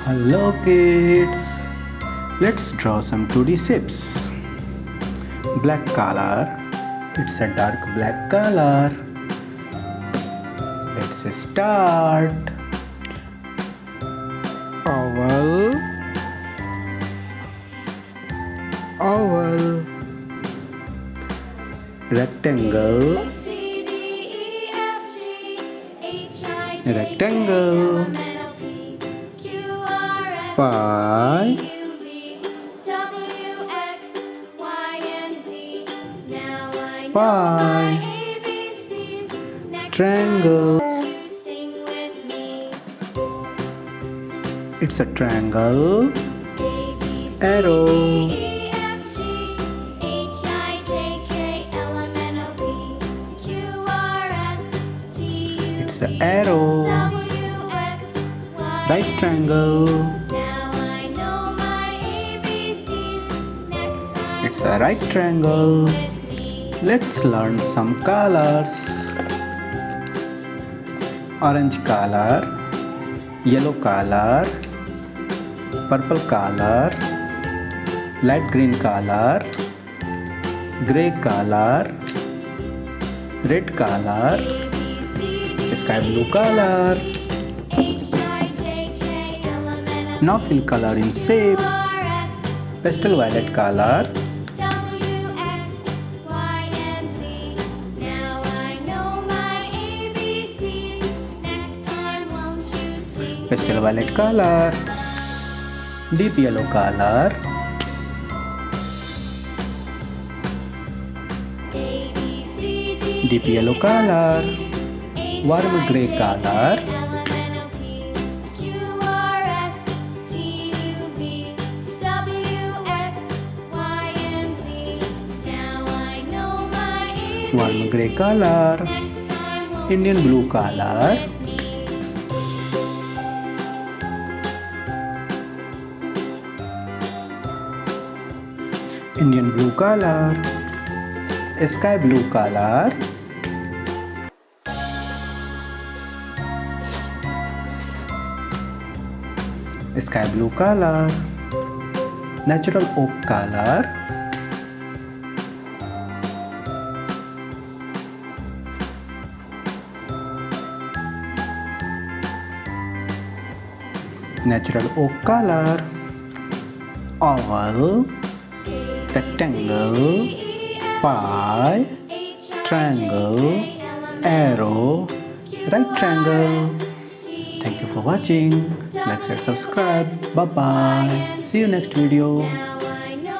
Hello kids, let's draw some 2D shapes. Black color, it's a dark black color. Let's start. Oval, oval, rectangle, rectangle, pie, pie, triangle. It's a triangle, arrow, it's an arrow, right triangle, it's a right triangle. Let's learn some colors. Orange color, yellow color, purple color, light green color, gray color, red color, sky blue color. Now fill color in shape. Pastel violet color, pastel violet color, deep yellow color, deep yellow color, warm gray color, warm gray color, Indian blue color, Indian blue color, sky blue color, sky blue color, natural oak color, natural oak color, oval, rectangle, pie, triangle, arrow, right triangle. Thank you for watching. Like, share, subscribe. Bye bye. See you next video.